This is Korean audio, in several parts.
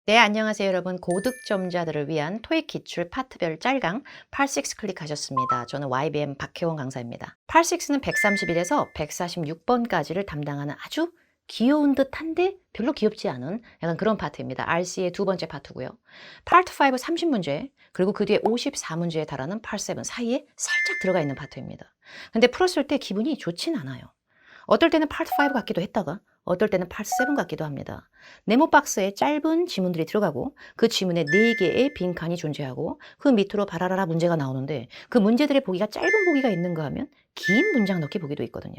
네, 안녕하세요, 여러분. 고득점자들을 위한 토익 기출 파트별 짤강 86 클릭하셨습니다. 저는 YBM 박혜원 강사입니다. 86는 131에서 146번까지를 담당하는 아주 귀여운 듯한데 별로 귀엽지 않은 약간 그런 파트입니다. RC의 두 번째 파트고요. 파트 5 30문제, 그리고 그 뒤에 54문제에 달하는 파트 7 사이에 살짝 들어가 있는 파트입니다. 근데 풀었을 때 기분이 좋진 않아요. 어떨 때는 파트 5 같기도 했다가 어떨 때는 파트 7 같기도 합니다. 네모 박스에 짧은 지문들이 들어가고 그 지문에 4개의 빈칸이 존재하고 그 밑으로 바라라라 문제가 나오는데 그 문제들의 보기가 짧은 보기가 있는가 하면 긴 문장 넣기 보기도 있거든요.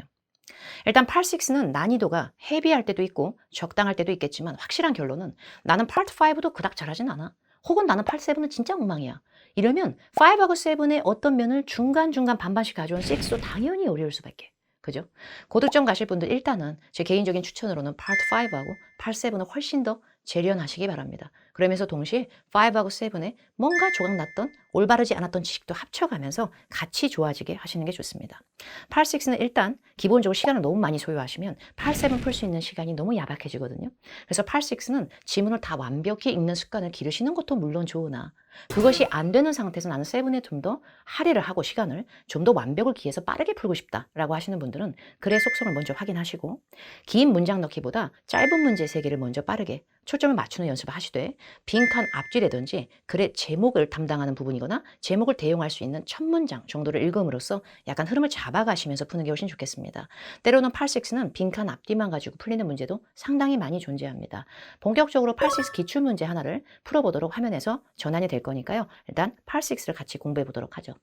일단 파트 6는 난이도가 헤비할 때도 있고 적당할 때도 있겠지만 확실한 결론은 나는 파트 5도 그닥 잘하진 않아. 혹은 나는 파트 7은 진짜 엉망이야. 이러면 5하고 7의 어떤 면을 중간중간 반반씩 가져온 6도 당연히 어려울 수밖에. 그죠? 고득점 가실 분들 일단은 제 개인적인 추천으로는 파트 5하고 파트 7은 훨씬 더 재련하시기 바랍니다. 그러면서 동시에 5하고 7에 뭔가 조각났던 올바르지 않았던 지식도 합쳐가면서 같이 좋아지게 하시는 게 좋습니다. 파트 6는 일단 기본적으로 시간을 너무 많이 소요하시면 파트 7 풀 수 있는 시간이 너무 야박해지거든요. 그래서 파트 6는 지문을 다 완벽히 읽는 습관을 기르시는 것도 물론 좋으나 그것이 안 되는 상태에서 나는 7에 좀 더 할애를 하고 시간을 좀 더 완벽을 기해서 빠르게 풀고 싶다라고 하시는 분들은 글의 속성을 먼저 확인하시고 긴 문장 넣기보다 짧은 문제 3개를 먼저 빠르게 초점을 맞추는 연습을 하시되 빈칸 앞뒤라든지 글의 제목을 담당하는 부분이거나 제목을 대용할 수 있는 첫 문장 정도를 읽음으로써 약간 흐름을 잡아가시면서 푸는 게 훨씬 좋겠습니다. 때로는 8-6는 빈칸 앞뒤만 가지고 풀리는 문제도 상당히 많이 존재합니다. 본격적으로 8-6 기출문제 하나를 풀어보도록 화면에서 전환이 될 거니까요. 일단 8-6를 같이 공부해 보도록 하죠.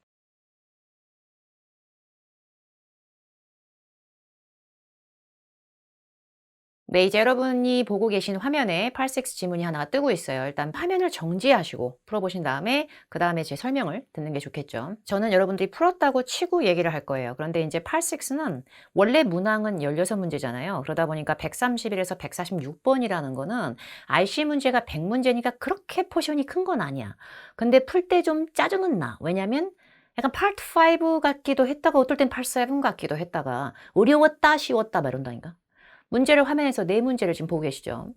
네, 이제 여러분이 보고 계신 화면에 86 지문이 하나가 뜨고 있어요. 일단 화면을 정지하시고 풀어보신 다음에 그 다음에 제 설명을 듣는 게 좋겠죠. 저는 여러분들이 풀었다고 치고 얘기를 할 거예요. 그런데 이제 86는 원래 문항은 16문제잖아요. 그러다 보니까 131에서 146번이라는 거는 RC 문제가 100문제니까 그렇게 포션이 큰 건 아니야. 근데 풀 때 좀 짜증은 나. 왜냐면 약간 파트 5 같기도 했다가 어떨 땐 파트 7 같기도 했다가 어려웠다 쉬웠다 막 이런다니까. 문제를 화면에서 네 문제를 지금 보고 계시죠.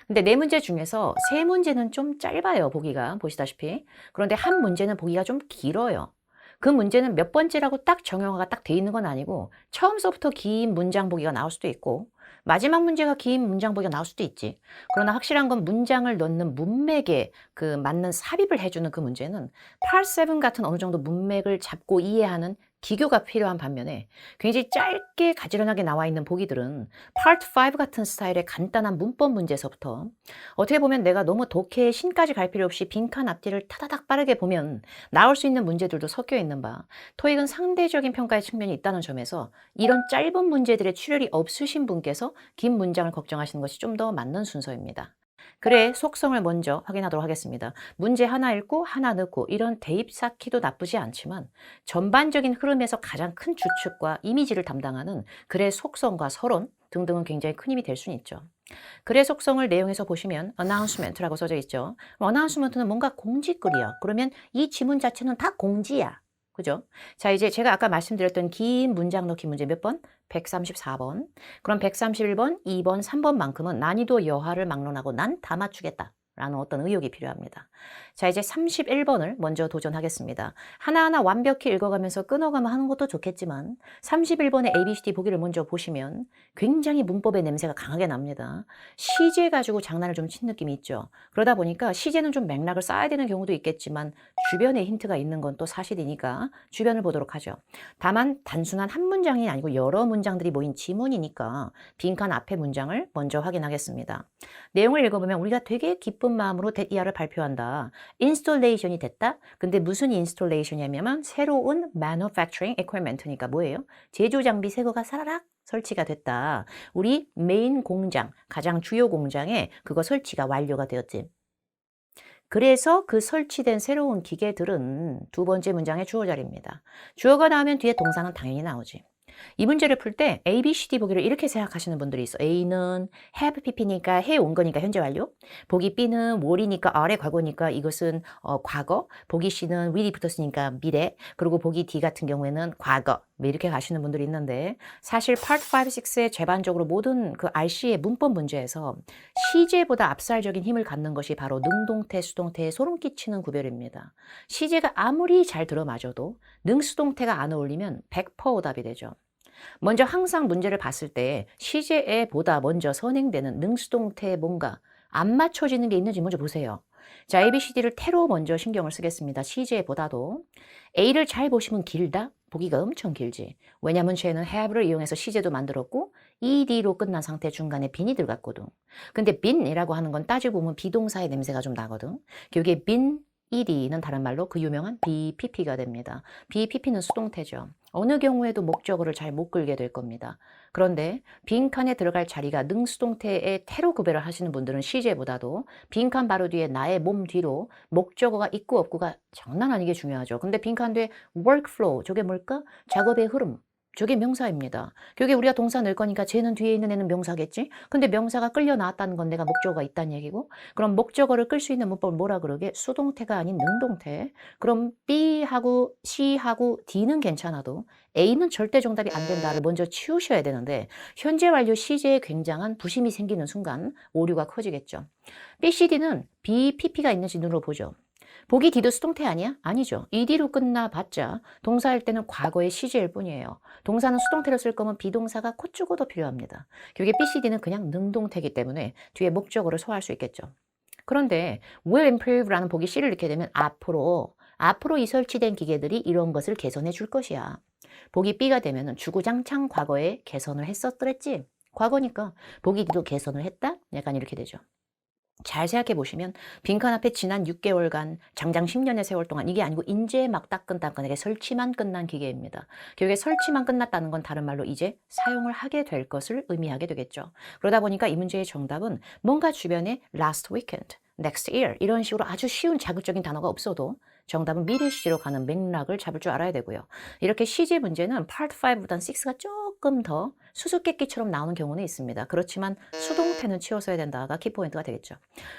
근데 네 문제 중에서 세 문제는 좀 짧아요, 보기가. 보시다시피. 그런데 한 문제는 보기가 좀 길어요. 그 문제는 몇 번째라고 딱 정형화가 딱 돼 있는 건 아니고 처음서부터 긴 문장 보기가 나올 수도 있고 마지막 문제가 긴 문장 보기가 나올 수도 있지. 그러나 확실한 건 문장을 넣는 문맥에 그 맞는 삽입을 해주는 그 문제는 Part 7 같은 어느 정도 문맥을 잡고 이해하는 기교가 필요한 반면에 굉장히 짧게 가지런하게 나와 있는 보기들은 Part 5 같은 스타일의 간단한 문법 문제서부터 어떻게 보면 내가 너무 독해의 신까지 갈 필요 없이 빈칸 앞뒤를 타다닥 빠르게 보면 나올 수 있는 문제들도 섞여 있는 바 토익은 상대적인 평가의 측면이 있다는 점에서 이런 짧은 문제들의 출혈이 없으신 분께서 긴 문장을 걱정하시는 것이 좀 더 맞는 순서입니다. 글의 속성을 먼저 확인하도록 하겠습니다. 문제 하나 읽고 하나 넣고 이런 대입 쌓기도 나쁘지 않지만 전반적인 흐름에서 가장 큰 주축과 이미지를 담당하는 글의 속성과 서론 등등은 굉장히 큰 힘이 될 수는 있죠. 글의 속성을 내용에서 보시면 announcement라고 써져 있죠. announcement는 뭔가 공지글이야. 그러면 이 지문 자체는 다 공지야. 그죠? 자, 이제 제가 아까 말씀드렸던 긴 문장 넣기 문제 몇 번? 134번. 그럼 131번, 2번, 3번만큼은 난이도 여하를 막론하고 난 다 맞추겠다. 라는 어떤 의욕이 필요합니다. 자, 이제 31번을 먼저 도전하겠습니다. 하나하나 완벽히 읽어가면서 끊어가며 하는 것도 좋겠지만 31번의 ABCD 보기를 먼저 보시면 굉장히 문법의 냄새가 강하게 납니다. 시제 가지고 장난을 좀 친 느낌이 있죠. 그러다 보니까 시제는 좀 맥락을 쌓아야 되는 경우도 있겠지만 주변에 힌트가 있는 건 또 사실이니까 주변을 보도록 하죠. 다만 단순한 한 문장이 아니고 여러 문장들이 모인 지문이니까 빈칸 앞에 문장을 먼저 확인하겠습니다. 내용을 읽어보면 우리가 되게 기쁜 마음으로 대이하를 발표한다. 인스톨레이션이 됐다? 근데 무슨 인스톨레이션이냐면 새로운 manufacturing equipment니까 뭐예요? 제조 장비 새 거가 사라락 설치가 됐다. 우리 메인 공장, 가장 주요 공장에 그거 설치가 완료가 되었지. 그래서 그 설치된 새로운 기계들은 두 번째 문장의 주어 자리입니다. 주어가 나오면 뒤에 동사는 당연히 나오지. 이 문제를 풀 때 A, B, C, D 보기를 이렇게 생각하시는 분들이 있어. A는 have pp니까 해온 거니까 현재 완료. 보기 B는 were,이니까 are의 과거니까 이것은 과거. 보기 C는 will이 붙었으니까 미래. 그리고 보기 D 같은 경우에는 과거. 뭐 이렇게 가시는 분들이 있는데 사실 Part 5, 6의 제반적으로 모든 그 RC의 문법 문제에서 시제보다 압살적인 힘을 갖는 것이 바로 능동태, 수동태의 소름 끼치는 구별입니다. 시제가 아무리 잘 들어맞아도 능수동태가 안 어울리면 100% 오답이 되죠. 먼저 항상 문제를 봤을 때 시제에보다 먼저 선행되는 능수동태에 뭔가 안 맞춰지는 게 있는지 먼저 보세요. 자, ABCD를 태로 먼저 신경을 쓰겠습니다. 시제보다도. A를 잘 보시면 길다? 보기가 엄청 길지. 왜냐면 쟤는 have를 이용해서 시제도 만들었고 ed로 끝난 상태 중간에 been이 들어갔거든. 근데 been이라고 하는 건 따지고 보면 비동사의 냄새가 좀 나거든. 여기에 been, ed는 다른 말로 그 유명한 BPP가 됩니다. BPP는 수동태죠. 어느 경우에도 목적어를 잘 못 끌게 될 겁니다. 그런데 빈칸에 들어갈 자리가 능수동태의 태로 구별을 하시는 분들은 시제보다도 빈칸 바로 뒤에 나의 몸 뒤로 목적어가 있고 없고가 장난 아니게 중요하죠. 근데 빈칸 뒤에 workflow, 저게 뭘까? 작업의 흐름. 저게 명사입니다. 여기 우리가 동사 넣을 거니까 쟤는 뒤에 있는 애는 명사겠지? 근데 명사가 끌려 나왔다는 건 내가 목적어가 있다는 얘기고, 그럼 목적어를 끌 수 있는 문법을 뭐라 그러게? 수동태가 아닌 능동태. 그럼 B하고 C하고 D는 괜찮아도 A는 절대 정답이 안 된다를 먼저 치우셔야 되는데 현재 완료 시제에 굉장한 부심이 생기는 순간 오류가 커지겠죠. B, C, D는 B, PP가 있는지 눈으로 보죠. 보기 D도 수동태 아니야? 아니죠. ED로 끝나봤자 동사할 때는 과거의 시제일 뿐이에요. 동사는 수동태로 쓸 거면 비동사가 코 죽어도 필요합니다. 여기 B, C, D는 그냥 능동태이기 때문에 뒤에 목적어를 소화할 수 있겠죠. 그런데 will improve라는 보기 C를 넣게 되면 앞으로 이 설치된 기계들이 이런 것을 개선해 줄 것이야. 보기 B가 되면 주구장창 과거에 개선을 했었더랬지. 과거니까 보기 D도 개선을 했다? 약간 이렇게 되죠. 잘 생각해 보시면 빈칸 앞에 지난 6개월간 장장 10년의 세월 동안 이게 아니고 인제 막 따끈따끈하게 설치만 끝난 기계입니다. 결국에 설치만 끝났다는 건 다른 말로 이제 사용을 하게 될 것을 의미하게 되겠죠. 그러다 보니까 이 문제의 정답은 뭔가 주변에 last weekend, next year 이런 식으로 아주 쉬운 자극적인 단어가 없어도 정답은 미래 시제로 가는 맥락을 잡을 줄 알아야 되고요. 이렇게 시제 문제는 Part 5보단 6가 조금 더 수수께끼처럼 나오는 경우는 있습니다. 그렇지만 수동태는 치워서야 된다가 키포인트가 되겠죠.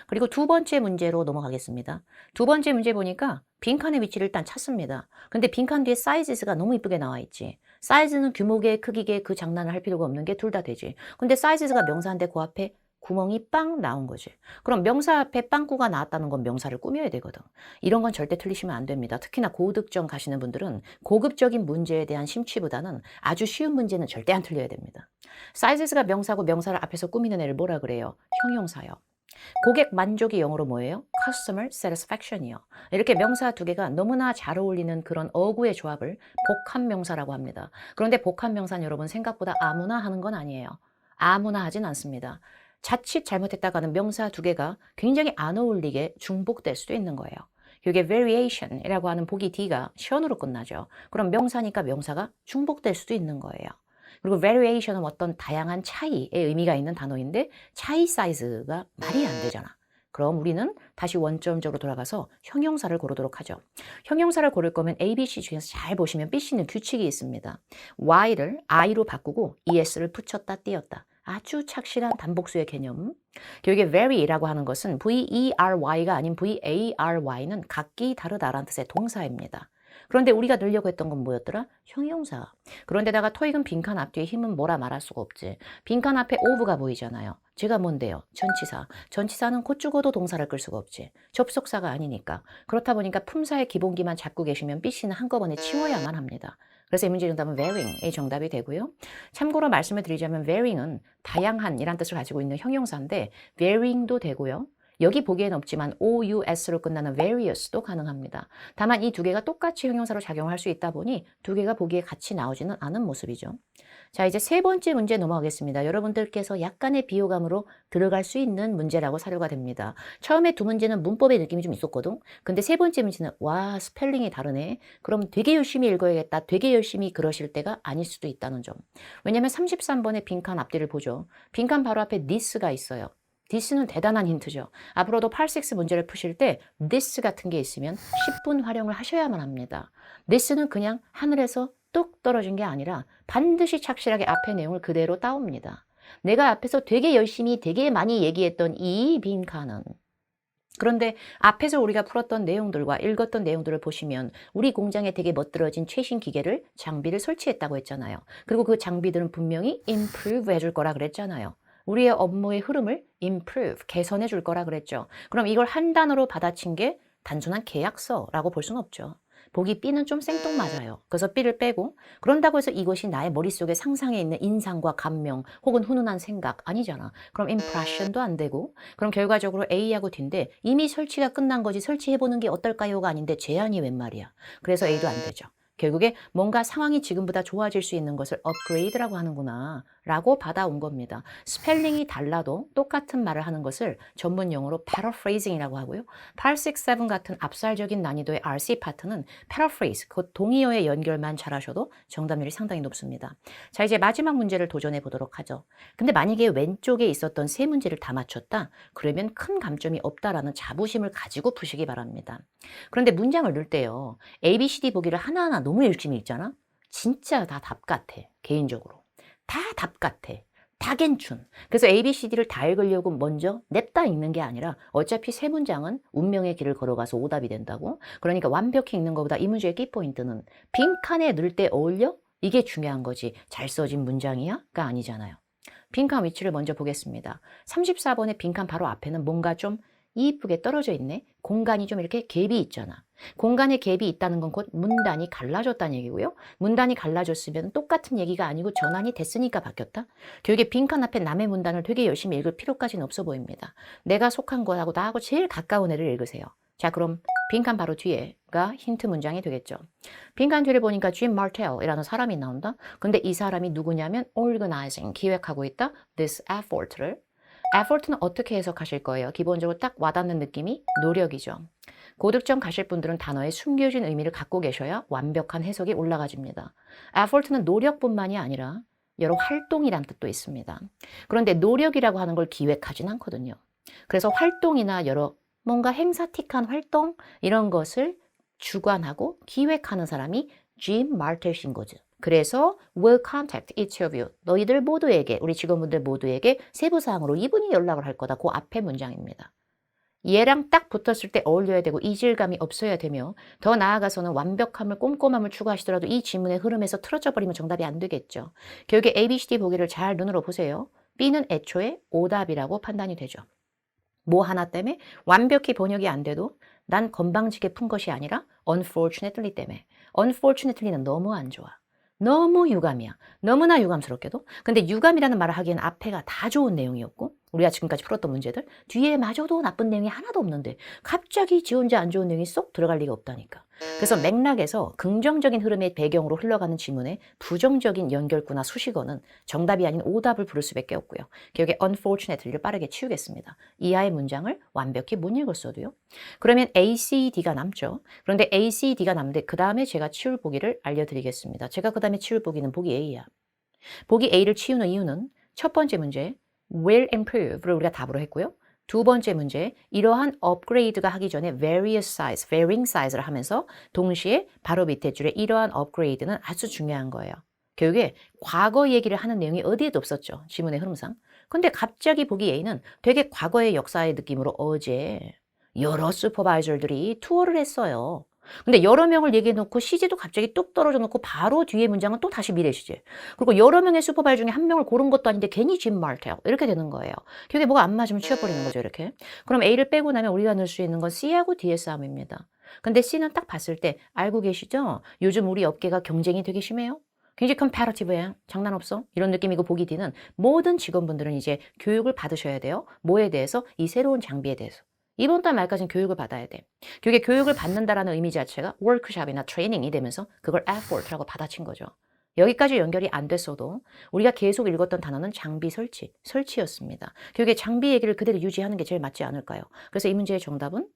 그리고 두 번째 문제로 넘어가겠습니다. 두 번째 문제 보니까 빈칸의 위치를 일단 찾습니다. 근데 빈칸 뒤에 사이즈가 너무 이쁘게 나와 있지. 사이즈는 규모계, 크기계 그 장난을 할 필요가 없는 게 둘 다 되지. 근데 사이즈가 명사인데 그 앞에 구멍이 빵 나온 거지. 그럼 명사 앞에 빵꾸가 나왔다는 건 명사를 꾸며야 되거든. 이런 건 절대 틀리시면 안 됩니다. 특히나 고득점 가시는 분들은 고급적인 문제에 대한 심취보다는 아주 쉬운 문제는 절대 안 틀려야 됩니다. 사이즈가 명사고 명사를 앞에서 꾸미는 애를 뭐라 그래요? 형용사요. 고객 만족이 영어로 뭐예요? Customer satisfaction이요. 이렇게 명사 두 개가 너무나 잘 어울리는 그런 어구의 조합을 복합명사라고 합니다. 그런데 복합명사는 여러분 생각보다 아무나 하는 건 아니에요. 아무나 하진 않습니다. 자칫 잘못했다가는 명사 두 개가 굉장히 안 어울리게 중복될 수도 있는 거예요. 이게 variation이라고 하는 보기 D가 션으로 끝나죠. 그럼 명사니까 명사가 중복될 수도 있는 거예요. 그리고 variation은 어떤 다양한 차이의 의미가 있는 단어인데 차이 사이즈가 말이 안 되잖아. 그럼 우리는 다시 원점적으로 돌아가서 형용사를 고르도록 하죠. 형용사를 고를 거면 A, B, C 중에서 잘 보시면 B, C는 규칙이 있습니다. Y를 I로 바꾸고 ES를 붙였다 띄었다. 아주 착실한 단복수의 개념. 결국에 vary라고 하는 것은 V-E-R-Y가 아닌 V-A-R-Y는 각기 다르다라는 뜻의 동사입니다. 그런데 우리가 넣으려고 했던 건 뭐였더라? 형용사. 그런데다가 토익은 빈칸 앞뒤에 힘은 뭐라 말할 수가 없지. 빈칸 앞에 of가 보이잖아요. 제가 뭔데요? 전치사. 전치사는 곧 죽어도 동사를 끌 수가 없지. 접속사가 아니니까. 그렇다 보니까 품사의 기본기만 잡고 계시면 BC는 한꺼번에 치워야만 합니다. 그래서 이 문제 정답은 varying이 정답이 되고요. 참고로 말씀을 드리자면 varying은 다양한 이란 뜻을 가지고 있는 형용사인데 varying도 되고요. 여기 보기에는 없지만 OUS로 끝나는 various도 가능합니다. 다만 이 두 개가 똑같이 형용사로 작용할 수 있다 보니 두 개가 보기에 같이 나오지는 않은 모습이죠. 자, 이제 세 번째 문제 넘어가겠습니다. 여러분들께서 약간의 비호감으로 들어갈 수 있는 문제라고 사료가 됩니다. 처음에 두 문제는 문법의 느낌이 좀 있었거든. 근데 세 번째 문제는 와, 스펠링이 다르네. 그럼 되게 열심히 읽어야겠다. 되게 열심히 그러실 때가 아닐 수도 있다는 점. 왜냐면 33번의 빈칸 앞뒤를 보죠. 빈칸 바로 앞에 this가 있어요. this는 대단한 힌트죠. 앞으로도 8, 6 문제를 푸실 때 this 같은 게 있으면 10분 활용을 하셔야만 합니다. this는 그냥 하늘에서 뚝 떨어진 게 아니라 반드시 착실하게 앞의 내용을 그대로 따옵니다. 내가 앞에서 되게 열심히 되게 많이 얘기했던 이 빈칸은 그런데 앞에서 우리가 풀었던 내용들과 읽었던 내용들을 보시면 우리 공장에 되게 멋들어진 최신 기계를, 장비를 설치했다고 했잖아요. 그리고 그 장비들은 분명히 improve 해줄 거라 그랬잖아요. 우리의 업무의 흐름을 improve, 개선해 줄 거라 그랬죠. 그럼 이걸 한 단어로 받아친 게 단순한 계약서라고 볼 수는 없죠. 보기 B는 좀 생뚱맞아요. 그래서 B를 빼고 그런다고 해서 이것이 나의 머릿속에 상상해 있는 인상과 감명 혹은 훈훈한 생각 아니잖아. 그럼 impression도 안 되고 그럼 결과적으로 A하고 D인데 이미 설치가 끝난 거지 설치해보는 게 어떨까요가 아닌데 제한이 웬 말이야. 그래서 A도 안 되죠. 결국에 뭔가 상황이 지금보다 좋아질 수 있는 것을 업그레이드라고 하는구나 라고 받아온 겁니다. 스펠링이 달라도 똑같은 말을 하는 것을 전문 용어로 paraphrasing이라고 하고요. 8, 6, 7 같은 압살적인 난이도의 RC 파트는 paraphrase, 곧 동의어의 연결만 잘하셔도 정답률이 상당히 높습니다. 자, 이제 마지막 문제를 도전해 보도록 하죠. 근데 만약에 왼쪽에 있었던 세 문제를 다 맞췄다? 그러면 큰 감점이 없다라는 자부심을 가지고 푸시기 바랍니다. 그런데 문장을 넣을 때요. A, B, C, D 보기를 하나하나 너무 열심히 읽잖아? 진짜 다 답 같아, 개인적으로. 다 답 같아. 다 괜춘. 그래서 A, B, C, D를 다 읽으려고 먼저 냅다 읽는 게 아니라 어차피 세 문장은 운명의 길을 걸어가서 오답이 된다고. 그러니까 완벽히 읽는 것보다 이 문제의 키포인트는 빈칸에 넣을 때 어울려? 이게 중요한 거지. 잘 써진 문장이야?가 아니잖아요. 빈칸 위치를 먼저 보겠습니다. 34번의 빈칸 바로 앞에는 뭔가 좀 이쁘게 떨어져 있네. 공간이 좀 이렇게 갭이 있잖아. 공간에 갭이 있다는 건 곧 문단이 갈라졌다는 얘기고요. 문단이 갈라졌으면 똑같은 얘기가 아니고 전환이 됐으니까 바뀌었다. 결국에 빈칸 앞에 남의 문단을 되게 열심히 읽을 필요까지는 없어 보입니다. 내가 속한 거하고 나하고 제일 가까운 애를 읽으세요. 자, 그럼 빈칸 바로 뒤에가 힌트 문장이 되겠죠. 빈칸 뒤를 보니까 짐 마텔이라는 사람이 나온다. 근데 이 사람이 누구냐면 organizing, 기획하고 있다. this effort를. effort는 어떻게 해석하실 거예요? 기본적으로 딱 와닿는 느낌이 노력이죠. 고득점 가실 분들은 단어의 숨겨진 의미를 갖고 계셔야 완벽한 해석이 올라가집니다. effort는 노력뿐만이 아니라 여러 활동이란 뜻도 있습니다. 그런데 노력이라고 하는 걸 기획하진 않거든요. 그래서 활동이나 여러 뭔가 행사틱한 활동 이런 것을 주관하고 기획하는 사람이 짐 마텔인 거죠. 그래서 will contact each of you. 너희들 모두에게, 우리 직원분들 모두에게 세부사항으로 이분이 연락을 할 거다. 그 앞에 문장입니다. 얘랑 딱 붙었을 때 어울려야 되고 이질감이 없어야 되며 더 나아가서는 완벽함을 꼼꼼함을 추구하시더라도 이 지문의 흐름에서 틀어져 버리면 정답이 안 되겠죠. 결국에 A, B, C, D 보기를 잘 눈으로 보세요. B는 애초에 오답이라고 판단이 되죠. 뭐 하나 때문에 완벽히 번역이 안 돼도 난 건방지게 푼 것이 아니라 unfortunately 때문에. unfortunately는 너무 안 좋아. 너무 유감이야. 너무나 유감스럽게도. 근데 유감이라는 말을 하기엔 앞에가 다 좋은 내용이었고 우리가 지금까지 풀었던 문제들 뒤에 마저도 나쁜 내용이 하나도 없는데 갑자기 지 혼자 안 좋은 내용이 쏙 들어갈 리가 없다니까. 그래서 맥락에서 긍정적인 흐름의 배경으로 흘러가는 지문에 부정적인 연결구나 수식어는 정답이 아닌 오답을 부를 수밖에 없고요. 결국에 unfortunately를 빠르게 치우겠습니다. 이하의 문장을 완벽히 못 읽었어도요. 그러면 A, C, D가 남죠. 그런데 A, C, D가 남는데 그 다음에 제가 치울 보기를 알려드리겠습니다. 제가 그 다음에 치울 보기는 보기 A야. 보기 A를 치우는 이유는 첫 번째 문제 will improve를 우리가 답으로 했고요. 두 번째 문제, 이러한 업그레이드가 하기 전에 various size, varying size를 하면서 동시에 바로 밑에 줄에 이러한 업그레이드는 아주 중요한 거예요. 결국에 과거 얘기를 하는 내용이 어디에도 없었죠. 지문의 흐름상. 근데 갑자기 보기 A는 되게 과거의 역사의 느낌으로 어제 여러 슈퍼바이저들이 투어를 했어요. 근데 여러 명을 얘기해 놓고 CG도 갑자기 뚝 떨어져 놓고 바로 뒤에 문장은 또 다시 미래 CG. 그리고 여러 명의 슈퍼바이저 중에 한 명을 고른 것도 아닌데 괜히 짐 마텔 이렇게 되는 거예요. 결국에 뭐가 안 맞으면 치워버리는 거죠, 이렇게. 그럼 A를 빼고 나면 우리가 넣을 수 있는 건 C하고 D의 싸움입니다. 근데 C는 딱 봤을 때 알고 계시죠? 요즘 우리 업계가 경쟁이 되게 심해요. 굉장히 컴패러티브해. 장난 없어. 이런 느낌이고 보기 D는 모든 직원분들은 이제 교육을 받으셔야 돼요. 뭐에 대해서? 이 새로운 장비에 대해서. 이번 달 말까지는 교육을 받아야 돼. 그게 교육을 받는다라는 의미 자체가 워크숍이나 트레이닝이 되면서 그걸 effort라고 받아친 거죠. 여기까지 연결이 안 됐어도 우리가 계속 읽었던 단어는 장비 설치, 설치였습니다. 결국에 장비 얘기를 그대로 유지하는 게 제일 맞지 않을까요? 그래서 이 문제의 정답은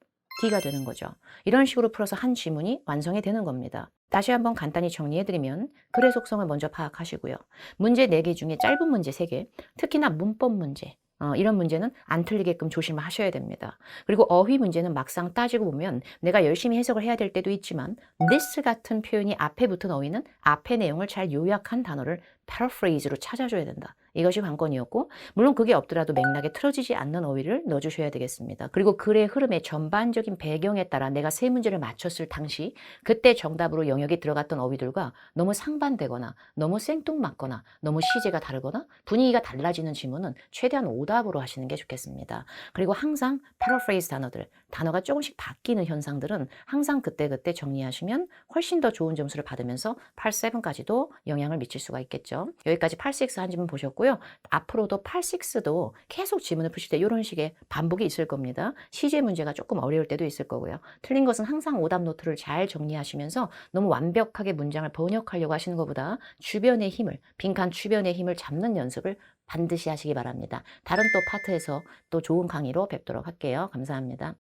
D가 되는 거죠. 이런 식으로 풀어서 한 지문이 완성이 되는 겁니다. 다시 한번 간단히 정리해드리면 글의 속성을 먼저 파악하시고요. 문제 4개 중에 짧은 문제 3개, 특히나 문법 문제, 이런 문제는 안 틀리게끔 조심을 하셔야 됩니다. 그리고 어휘 문제는 막상 따지고 보면 내가 열심히 해석을 해야 될 때도 있지만 this 같은 표현이 앞에 붙은 어휘는 앞의 내용을 잘 요약한 단어를 paraphrase로 찾아줘야 된다. 이것이 관건이었고, 물론 그게 없더라도 맥락에 틀어지지 않는 어휘를 넣어주셔야 되겠습니다. 그리고 글의 흐름의 전반적인 배경에 따라 내가 세 문제를 맞췄을 당시 그때 정답으로 영역에 들어갔던 어휘들과 너무 상반되거나 너무 생뚱맞거나 너무 시제가 다르거나 분위기가 달라지는 지문은 최대한 오답으로 하시는 게 좋겠습니다. 그리고 항상 paraphrase 단어가 조금씩 바뀌는 현상들은 항상 그때그때 정리하시면 훨씬 더 좋은 점수를 받으면서 8.7까지도 영향을 미칠 수가 있겠죠. 여기까지 8.6 한 지문 보셨고요. 앞으로도 8.6도 계속 지문을 푸실 때 이런 식의 반복이 있을 겁니다. 시제 문제가 조금 어려울 때도 있을 거고요. 틀린 것은 항상 오답 노트를 잘 정리하시면서 너무 완벽하게 문장을 번역하려고 하시는 것보다 주변의 힘을, 빈칸 주변의 힘을 잡는 연습을 반드시 하시기 바랍니다. 다른 또 파트에서 또 좋은 강의로 뵙도록 할게요. 감사합니다.